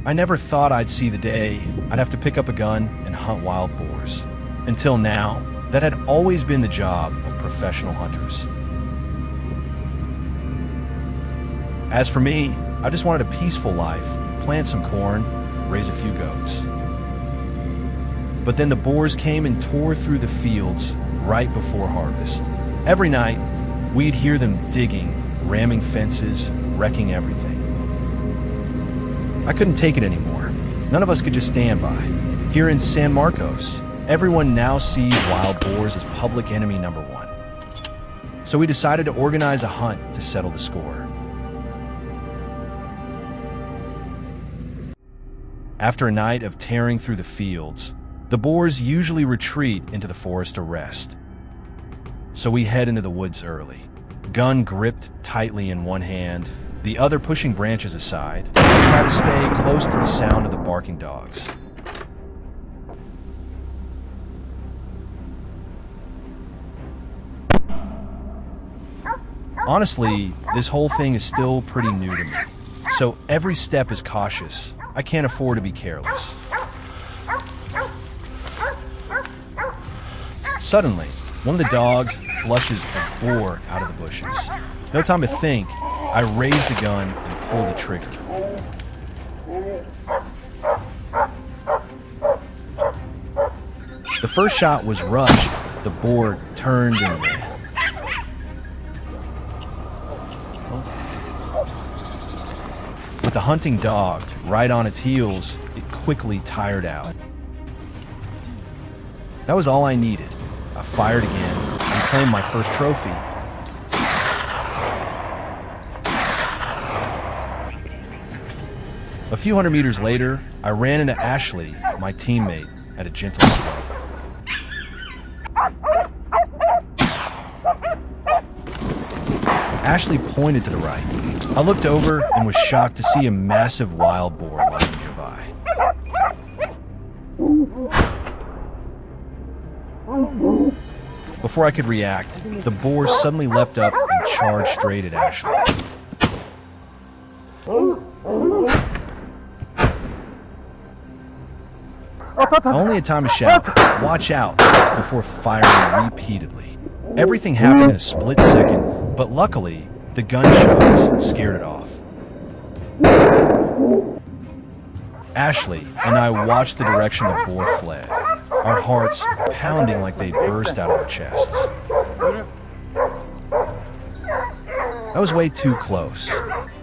I never thought I'd see the day I'd have to pick up a gun and hunt wild boars. Until now, that had always been the job of professional hunters. As for me, I just wanted a peaceful life, plant some corn, raise a few goats. But then the boars came and tore through the fields right before harvest. Every night, we'd hear them digging, ramming fences, wrecking everything. I couldn't take it anymore. None of us could just stand by. Here in San Marcos, everyone now sees wild boars as public enemy number one. So we decided to organize a hunt to settle the score. After a night of tearing through the fields, the boars usually retreat into the forest to rest. So we head into the woods early, gun gripped tightly in one hand, the other pushing branches aside, and try to stay close to the sound of the barking dogs. Honestly, this whole thing is still pretty new to me, so every step is cautious. I can't afford to be careless. Suddenly, one of the dogs flushes a boar out of the bushes. No time to think, I raise the gun and pull the trigger. The first shot was rushed, the boar turned and ran. With the hunting dog right on its heels, it quickly tired out. That was all I needed. I fired again and claimed my first trophy. A few hundred meters later, I ran into Ashley, my teammate, at a gentle slope. Ashley pointed to the right. I looked over and was shocked to see a massive wild boar lying nearby. Before I could react, the boar suddenly leapt up and charged straight at Ashley. I only had time to shout, "Watch out," before firing repeatedly. Everything happened in a split second, but luckily, the gunshots scared it off. Ashley and I watched the direction the boar fled, our hearts pounding like they'd burst out of our chests. That was way too close.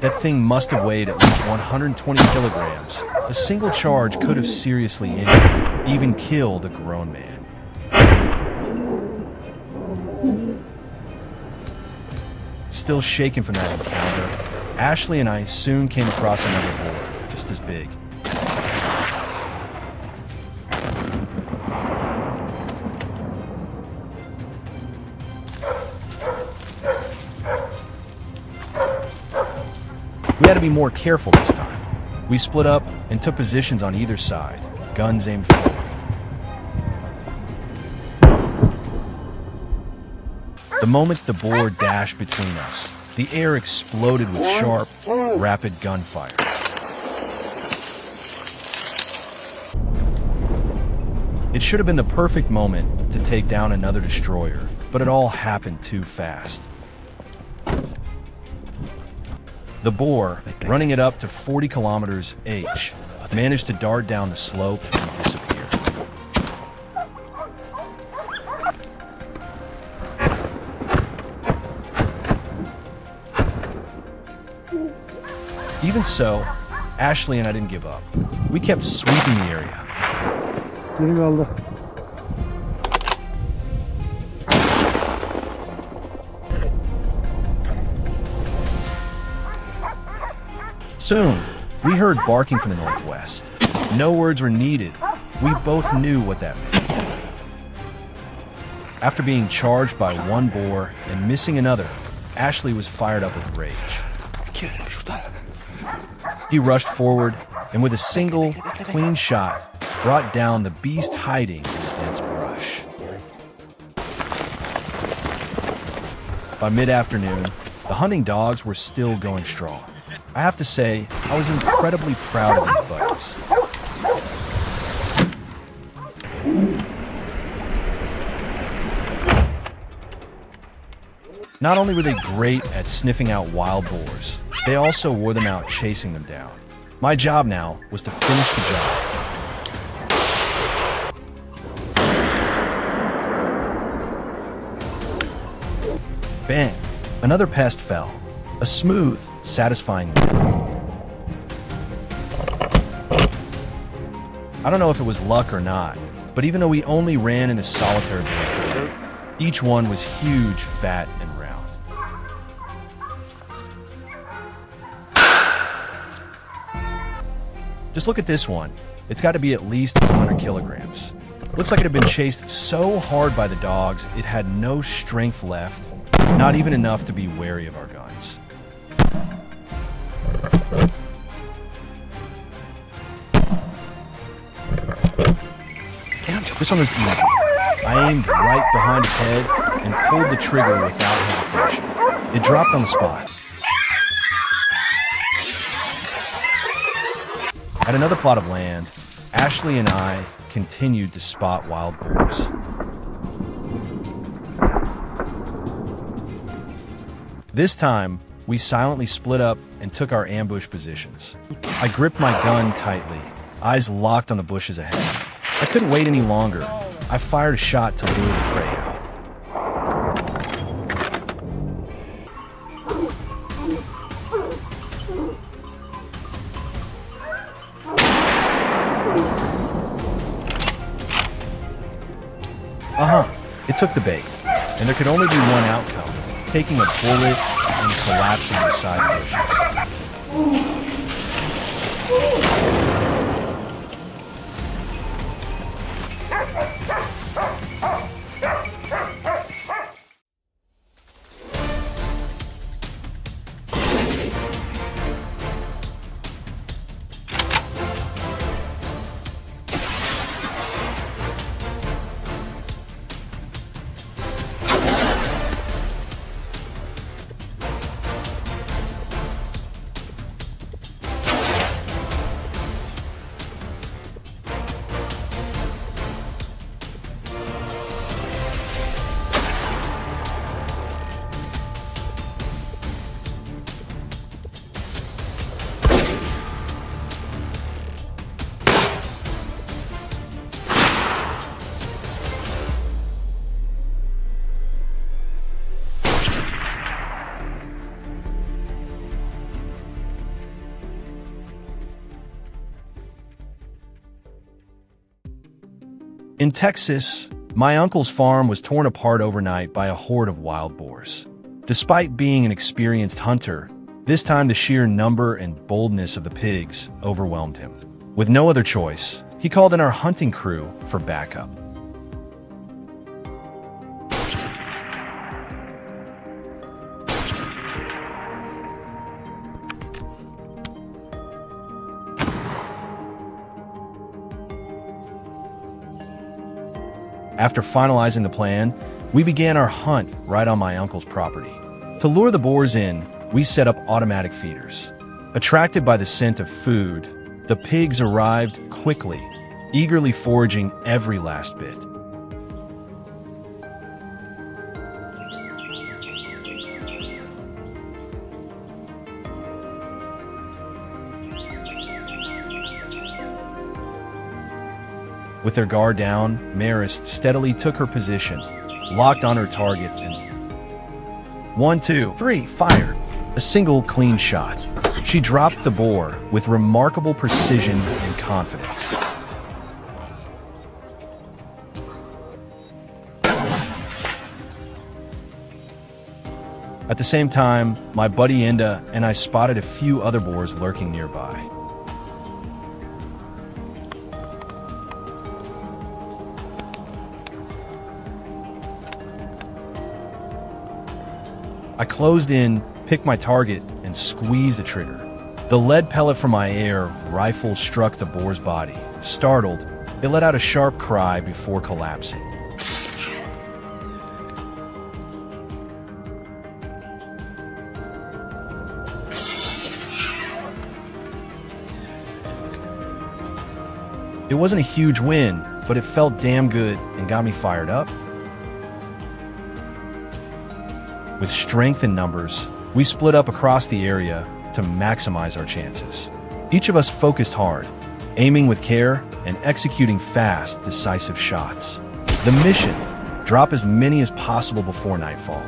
That thing must have weighed at least 120 kilograms. A single charge could have seriously injured, even killed a grown man. Still shaken from that encounter, Ashley and I soon came across another boar, just as big. We had to be more careful this time. We split up and took positions on either side, guns aimed forward. The moment the boar dashed between us, the air exploded with sharp, rapid gunfire. It should have been the perfect moment to take down another destroyer, but it all happened too fast. The boar, running it up to 40 kilometers h, managed to dart down the slope and disappear. Even so, Ashley and I didn't give up. We kept sweeping the area. Soon, we heard barking from the northwest. No words were needed. We both knew what that meant. After being charged by one boar and missing another, Ashley was fired up with rage. He rushed forward and with a single, clean shot, brought down the beast hiding in the dense brush. By mid-afternoon, the hunting dogs were still going strong. I have to say, I was incredibly proud of these buddies. Not only were they great at sniffing out wild boars, they also wore them out chasing them down. My job now was to finish the job. Bang! Another pest fell. A smooth, satisfying win. I don't know if it was luck or not, but even though we only ran in a solitary burst together, each one was huge, fat, and round. Just look at this one. It's got to be at least 100 kilograms. Looks like it had been chased so hard by the dogs, it had no strength left, not even enough to be wary of our guns. Damn, this one was easy. I aimed right behind his head and pulled the trigger without hesitation. It dropped on the spot. At another plot of land, Ashley and I continued to spot wild boars. This time, we silently split up and took our ambush positions. I gripped my gun tightly, eyes locked on the bushes ahead. I couldn't wait any longer. I fired a shot to lure the prey out. It took the bait, and there could only be one outcome, taking a bullet and collapsing beside the bushes. In Texas, my uncle's farm was torn apart overnight by a horde of wild boars. Despite being an experienced hunter, this time the sheer number and boldness of the pigs overwhelmed him. With no other choice, he called in our hunting crew for backup. After finalizing the plan, we began our hunt right on my uncle's property. To lure the boars in, we set up automatic feeders. Attracted by the scent of food, the pigs arrived quickly, eagerly foraging every last bit. With their guard down, Marist steadily took her position, locked on her target, and 1, 2, 3, fired. A single clean shot. She dropped the boar with remarkable precision and confidence. At the same time, my buddy Enda and I spotted a few other boars lurking nearby. I closed in, picked my target, and squeezed the trigger. The lead pellet from my air rifle struck the boar's body. Startled, it let out a sharp cry before collapsing. It wasn't a huge win, but it felt damn good and got me fired up. With strength in numbers, we split up across the area to maximize our chances. Each of us focused hard, aiming with care and executing fast, decisive shots. The mission: drop as many as possible before nightfall.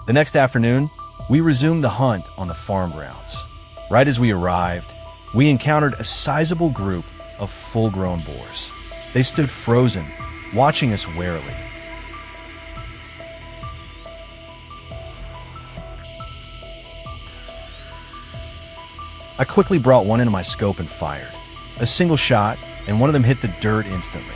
The next afternoon, we resumed the hunt on the farm grounds. Right as we arrived, we encountered a sizable group of full-grown boars. They stood frozen, watching us warily. I quickly brought one into my scope and fired. A single shot, and one of them hit the dirt instantly.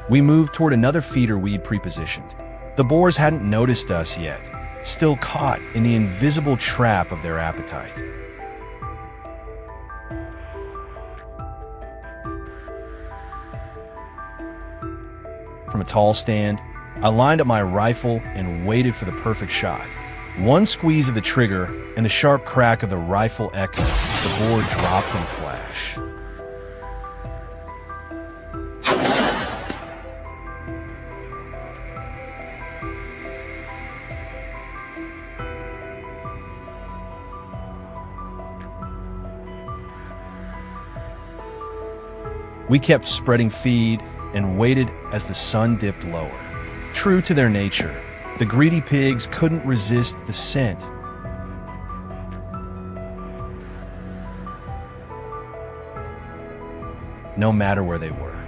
We moved toward another feeder we'd pre-positioned. The boars hadn't noticed us yet, still caught in the invisible trap of their appetite. From a tall stand, I lined up my rifle and waited for the perfect shot. One squeeze of the trigger and the sharp crack of the rifle echoed. The boar dropped in a flash. We kept spreading feed and waited as the sun dipped lower. True to their nature, the greedy pigs couldn't resist the scent. No matter where they were,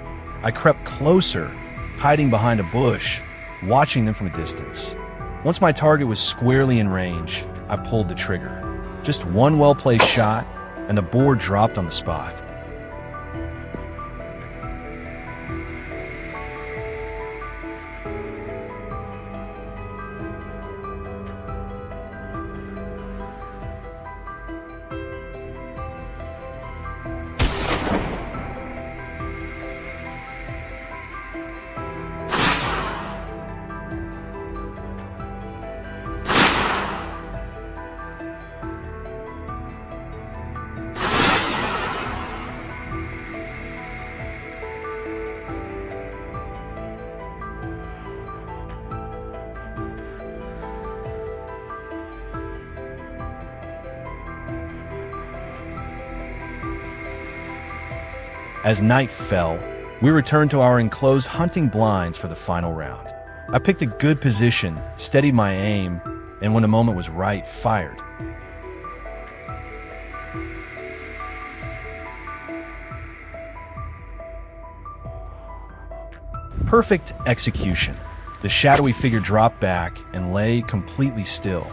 I crept closer, hiding behind a bush, watching them from a distance. Once my target was squarely in range, I pulled the trigger. Just one well-placed shot, and the boar dropped on the spot. As night fell, we returned to our enclosed hunting blinds for the final round. I picked a good position, steadied my aim, and when the moment was right, fired. Perfect execution. The shadowy figure dropped back and lay completely still.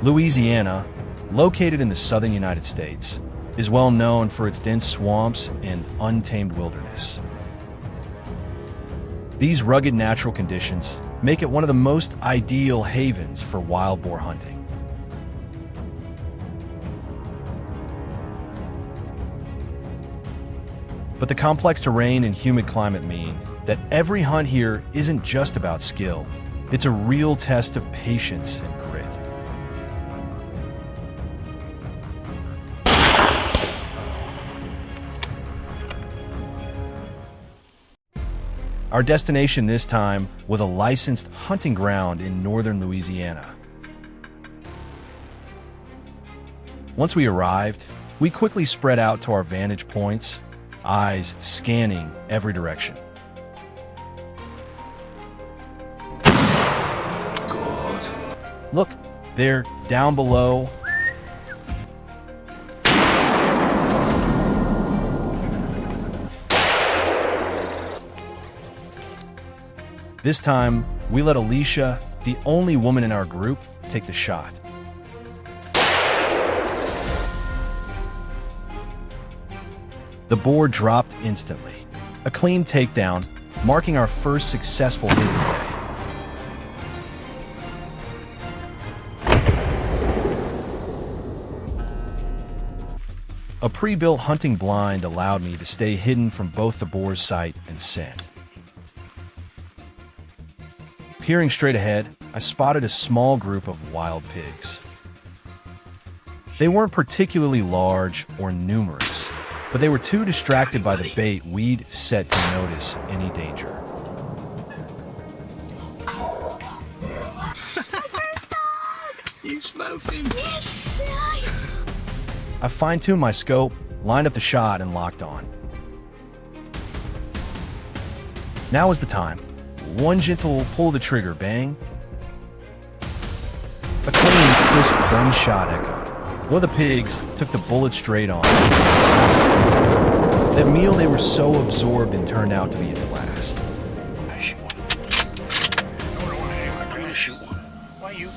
Louisiana, located in the southern United States, is well known for its dense swamps and untamed wilderness. These rugged natural conditions make it one of the most ideal havens for wild boar hunting. But the complex terrain and humid climate mean that every hunt here isn't just about skill. It's a real test of patience and grit. Our destination this time was a licensed hunting ground in northern Louisiana. Once we arrived, we quickly spread out to our vantage points, eyes scanning every direction. Good. Look, there, down below. This time, we let Alicia, the only woman in our group, take the shot. The boar dropped instantly. A clean takedown, marking our first successful hit of the day. A pre-built hunting blind allowed me to stay hidden from both the boar's sight and scent. Peering straight ahead, I spotted a small group of wild pigs. They weren't particularly large or numerous, but they were too distracted by the bait we'd set to notice any danger. You smoked him. Yes! I fine-tuned my scope, lined up the shot, and locked on. Now is the time. One gentle pull of the trigger, bang. A clean, crisp gunshot echoed. One of the pigs took the bullet straight on. That meal they were so absorbed in turned out to be its last. I shoot one. No, I don't want to aim. I'm going to shoot one. Why you?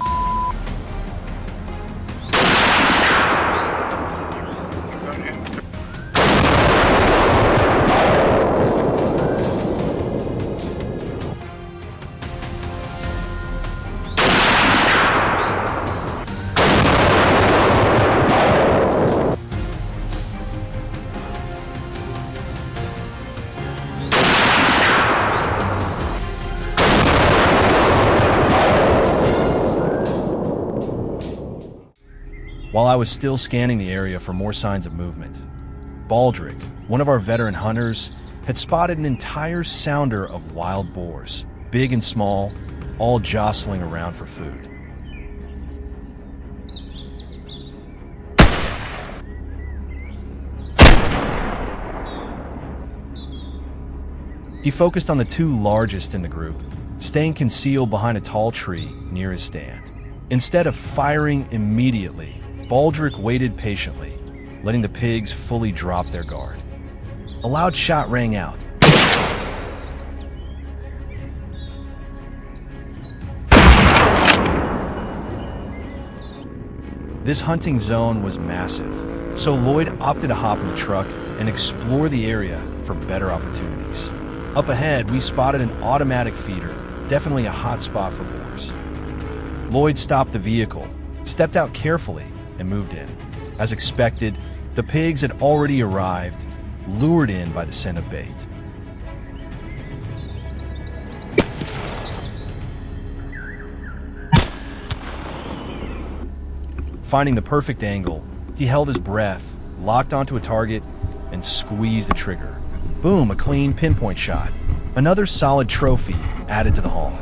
While I was still scanning the area for more signs of movement, Baldrick, one of our veteran hunters, had spotted an entire sounder of wild boars, big and small, all jostling around for food. He focused on the two largest in the group, staying concealed behind a tall tree near his stand. Instead of firing immediately, Baldrick waited patiently, letting the pigs fully drop their guard. A loud shot rang out. This hunting zone was massive, so Lloyd opted to hop in the truck and explore the area for better opportunities. Up ahead, we spotted an automatic feeder, definitely a hot spot for boars. Lloyd stopped the vehicle, stepped out carefully, and moved in. As expected, the pigs had already arrived, lured in by the scent of bait. Finding the perfect angle, he held his breath, locked onto a target, and squeezed the trigger. Boom, a clean pinpoint shot. Another solid trophy added to the haul.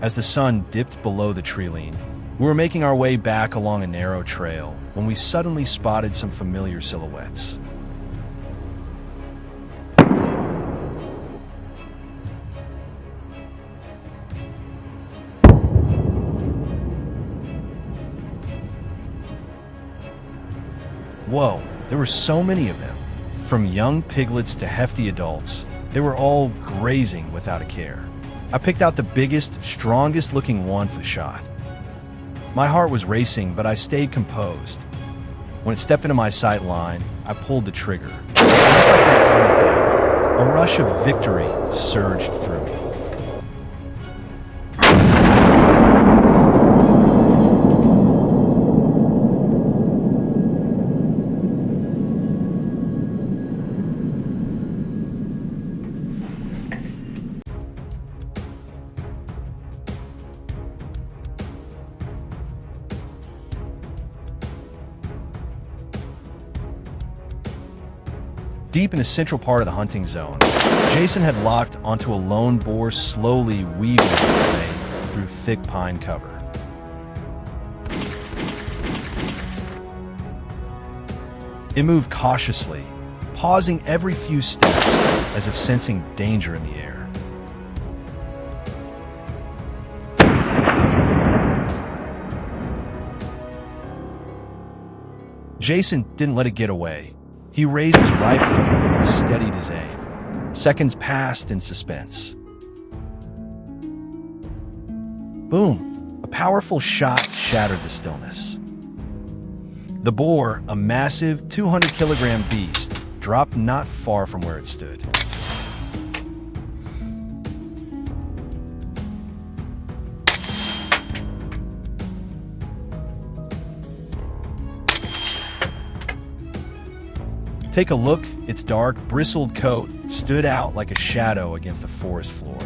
As the sun dipped below the tree line, We were making our way back along a narrow trail when we suddenly spotted some familiar silhouettes. Whoa, there were so many of them. From young piglets to hefty adults, they were all grazing without a care. I picked out the biggest, strongest looking one for the shot. My heart was racing, but I stayed composed. When it stepped into my sight line, I pulled the trigger. Just like that, I was dead. A rush of victory surged through me. Deep in the central part of the hunting zone, Jason had locked onto a lone boar slowly weaving its way through thick pine cover. It moved cautiously, pausing every few steps as if sensing danger in the air. Jason didn't let it get away. He raised his rifle and steadied his aim. Seconds passed in suspense. Boom! A powerful shot shattered the stillness. The boar, a massive 200-kilogram beast, dropped not far from where it stood. Take a look, its dark, bristled coat stood out like a shadow against the forest floor.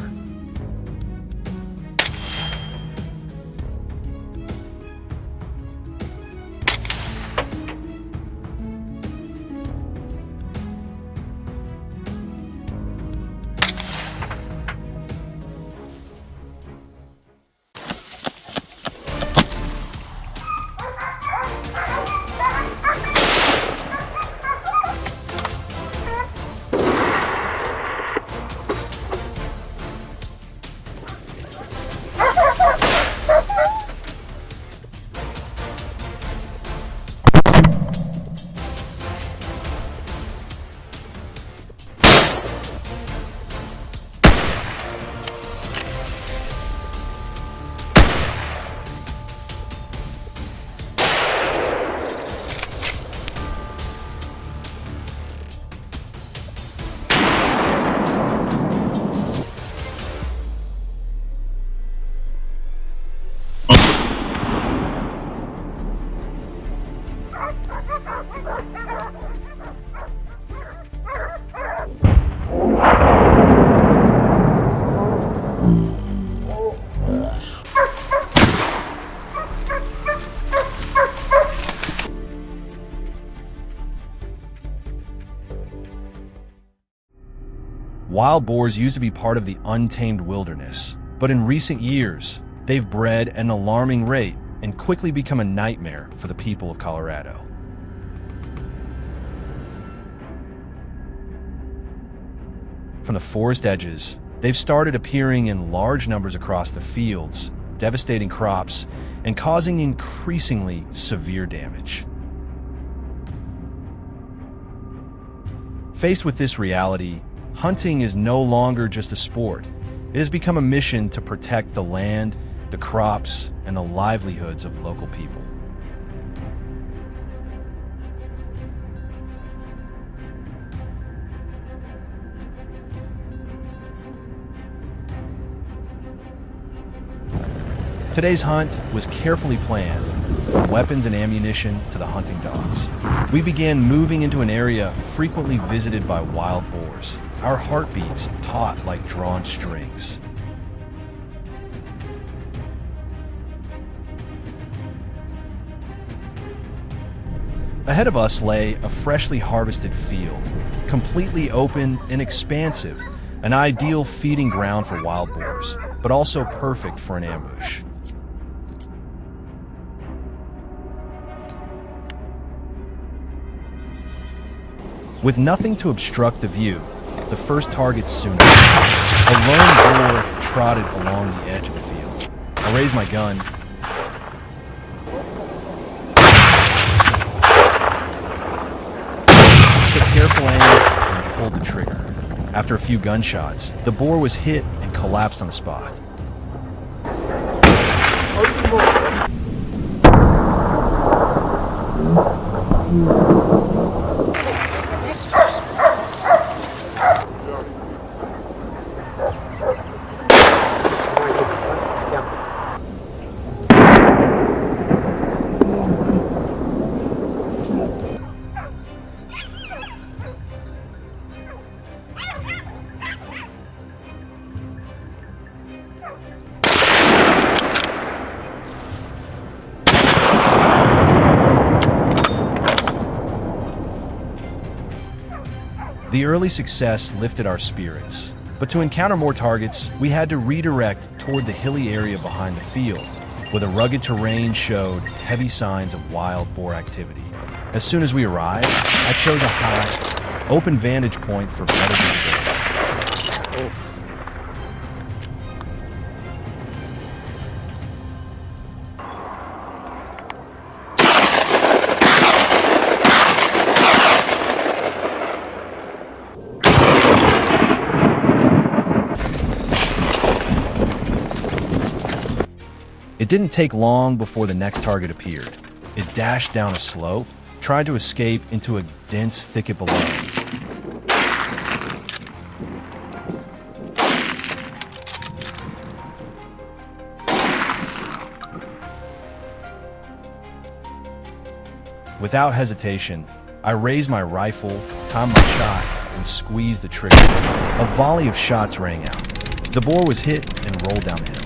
Wild boars used to be part of the untamed wilderness, but in recent years, they've bred at an alarming rate and quickly become a nightmare for the people of Colorado. From the forest edges, they've started appearing in large numbers across the fields, devastating crops, and causing increasingly severe damage. Faced with this reality, hunting is no longer just a sport. It has become a mission to protect the land, the crops, and the livelihoods of local people. Today's hunt was carefully planned, from weapons and ammunition to the hunting dogs. We began moving into an area frequently visited by wild boars, our heartbeats taut like drawn strings. Ahead of us lay a freshly harvested field, completely open and expansive, an ideal feeding ground for wild boars, but also perfect for an ambush. With nothing to obstruct the view, the first target soon arrived. A lone boar trotted along the edge of the field. I raised my gun. Took careful aim and pulled the trigger. After a few gunshots, the boar was hit and collapsed on the spot. The early success lifted our spirits, but to encounter more targets, we had to redirect toward the hilly area behind the field, where the rugged terrain showed heavy signs of wild boar activity. As soon as we arrived, I chose a high, open vantage point for better visibility. Oof. It didn't take long before the next target appeared. It dashed down a slope, tried to escape into a dense thicket below. Without hesitation, I raised my rifle, timed my shot, and squeezed the trigger. A volley of shots rang out. The boar was hit and rolled down the hill.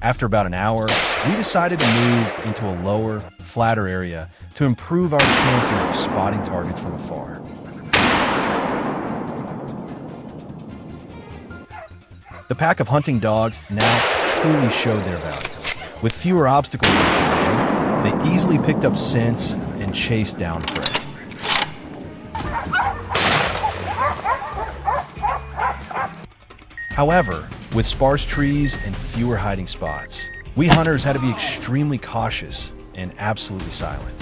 After about an hour, we decided to move into a lower, flatter area to improve our chances of spotting targets from afar. The pack of hunting dogs now truly showed their value. With fewer obstacles in the terrain, they easily picked up scents and chased down prey. However, with sparse trees and fewer hiding spots, we hunters had to be extremely cautious and absolutely silent.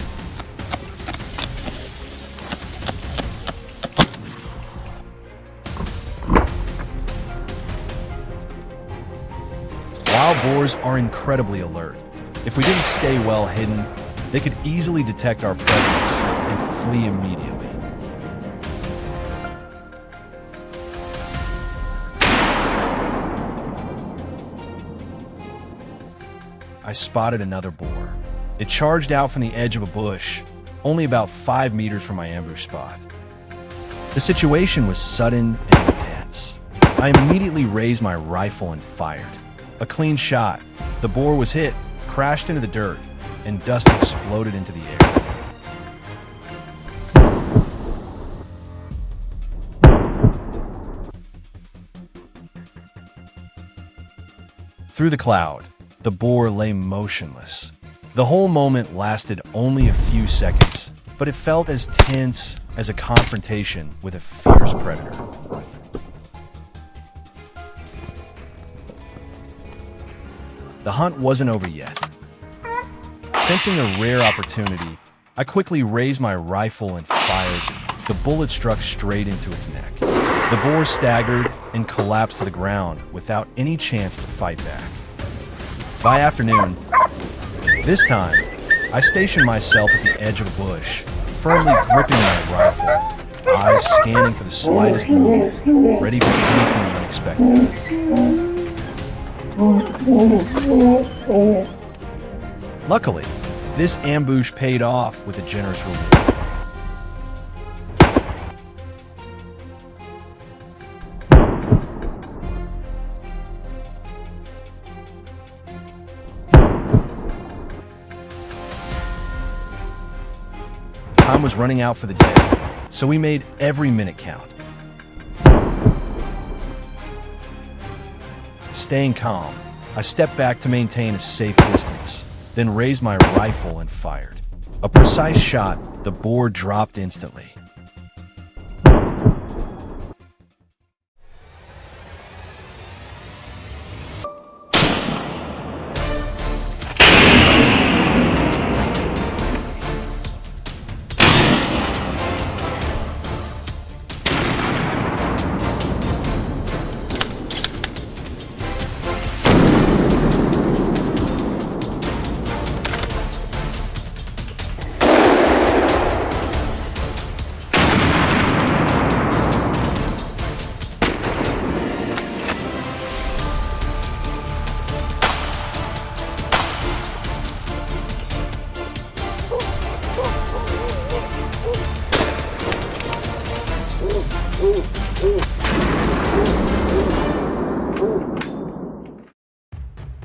Wild boars are incredibly alert. If we didn't stay well hidden, they could easily detect our presence and flee immediately. I spotted another boar. It charged out from the edge of a bush, only about 5 meters from my ambush spot. The situation was sudden and intense. I immediately raised my rifle and fired. A clean shot. The boar was hit, crashed into the dirt, and dust exploded into the air. Through the cloud, the boar lay motionless. The whole moment lasted only a few seconds, but it felt as tense as a confrontation with a fierce predator. The hunt wasn't over yet. Sensing a rare opportunity, I quickly raised my rifle and fired. The bullet struck straight into its neck. The boar staggered and collapsed to the ground without any chance to fight back. By afternoon, this time, I stationed myself at the edge of a bush, firmly gripping my rifle, eyes scanning for the slightest movement, ready for anything unexpected. Luckily, this ambush paid off with a generous reward. Time was running out for the day, so we made every minute count. Staying calm, I stepped back to maintain a safe distance, then raised my rifle and fired. A precise shot, the boar dropped instantly.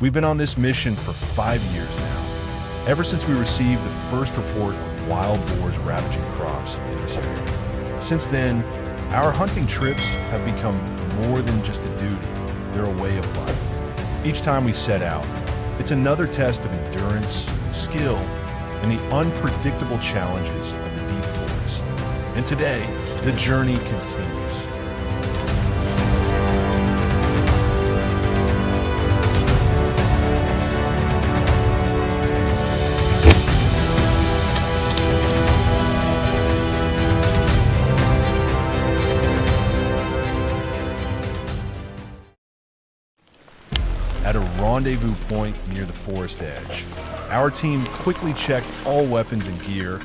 We've been on this mission for 5 years now, ever since we received the first report of wild boars ravaging crops in this area. Since then, our hunting trips have become more than just a duty, they're a way of life. Each time we set out, it's another test of endurance, skill, and the unpredictable challenges of the deep forest. And today, the journey continues. At a rendezvous point near the forest edge, our team quickly checked all weapons and gear.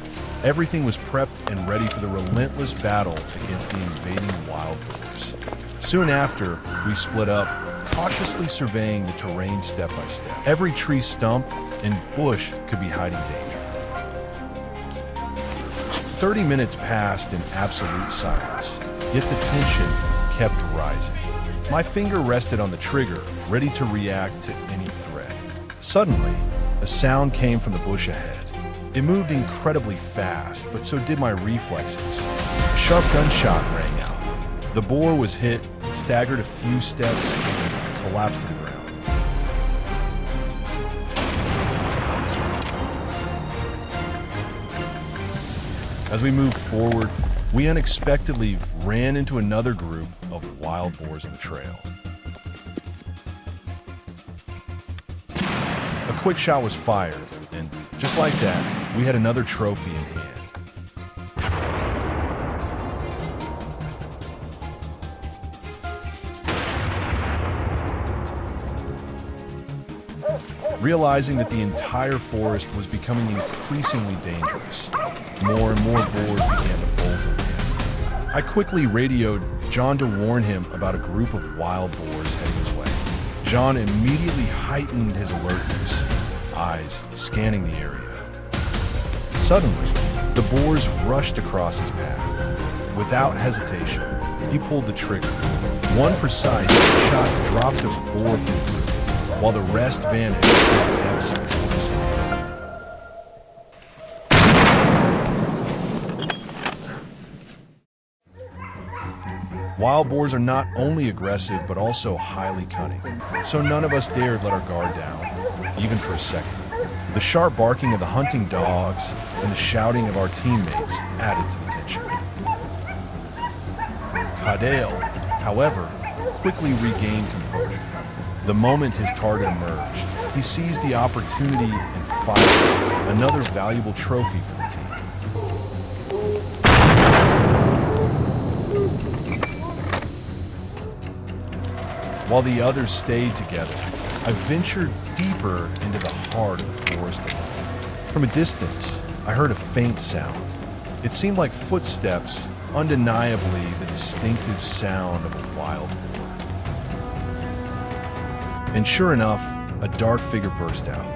Everything was prepped and ready for the relentless battle against the invading wild boars. Soon after, we split up, cautiously surveying the terrain step by step. Every tree stump and bush could be hiding danger. 30 minutes passed in absolute silence, yet the tension kept rising. My finger rested on the trigger, ready to react to any threat. Suddenly, a sound came from the bush ahead. It moved incredibly fast, but so did my reflexes. A sharp gunshot rang out. The boar was hit, staggered a few steps, and collapsed to the ground. As we moved forward, we unexpectedly ran into another group of wild boars on the trail. A quick shot was fired, and just like that, we had another trophy in hand. Realizing that the entire forest was becoming increasingly dangerous, more and more boars began to bolt around. I quickly radioed John to warn him about a group of wild boars heading his way. John immediately heightened his alertness, eyes scanning the area. Suddenly, the boars rushed across his path. Without hesitation, he pulled the trigger. One precise shot dropped a boar from the group, while the rest vanished in the depths of the forest. Wild boars are not only aggressive, but also highly cunning, so none of us dared let our guard down, even for a second. The sharp barking of the hunting dogs and the shouting of our teammates added to the tension. Cadale, however, quickly regained composure. The moment his target emerged, he seized the opportunity and fired, another valuable trophy for the team. While the others stayed together, I ventured deeper into the heart of the forest alone. From a distance, I heard a faint sound. It seemed like footsteps, undeniably the distinctive sound of a wild boar. And sure enough, a dark figure burst out.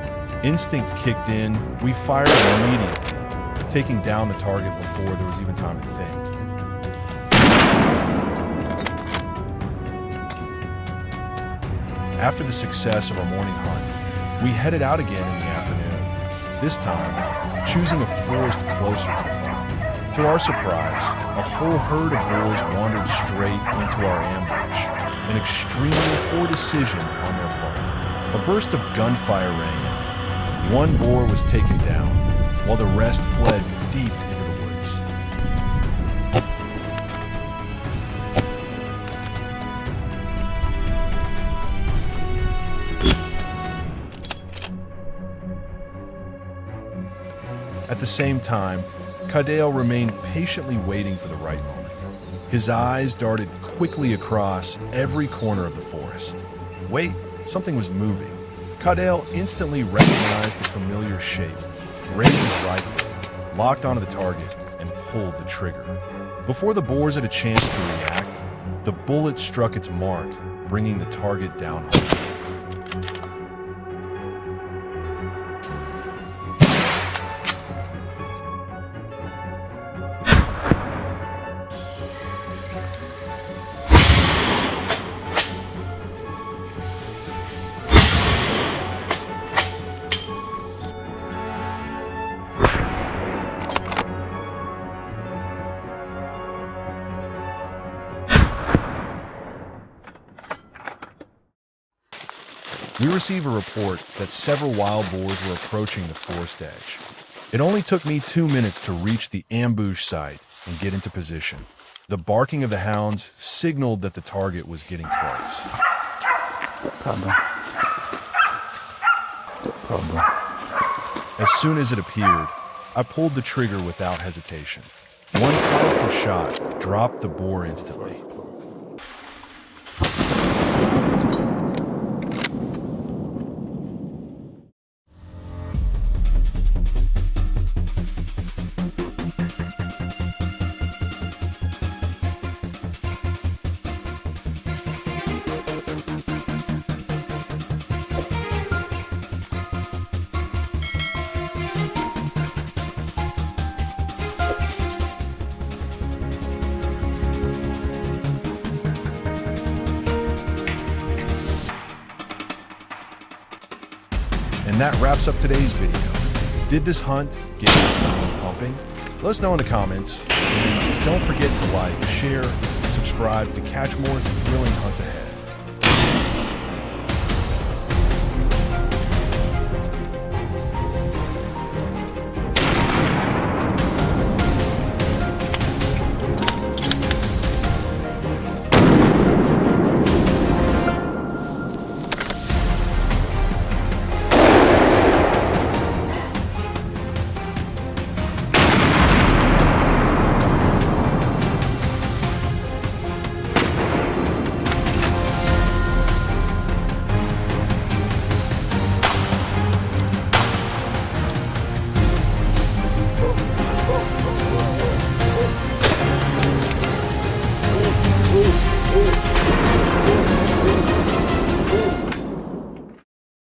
Instinct kicked in, we fired immediately, taking down the target before there was even time to think. After the success of our morning hunt, we headed out again in the afternoon, this time choosing a forest closer to the farm. To our surprise, a whole herd of boars wandered straight into our ambush, an extremely poor decision on their part. A burst of gunfire rang out. One boar was taken down, while the rest fled deep into the woods. At the same time, Cadale remained patiently waiting for the right moment. His eyes darted quickly across every corner of the forest. Wait, something was moving. Cadale instantly recognized the familiar shape, raised his rifle, locked onto the target, and pulled the trigger. Before the boars had a chance to react, the bullet struck its mark, bringing the target down hard. We receive a report that several wild boars were approaching the forest edge. It only took me 2 minutes to reach the ambush site and get into position. The barking of the hounds signaled that the target was getting close. As soon as it appeared, I pulled the trigger without hesitation. One powerful shot dropped the boar instantly. And that wraps up today's video. Did this hunt get your adrenaline pumping? Let us know in the comments. And don't forget to like, share, and subscribe to catch more thrilling hunts ahead.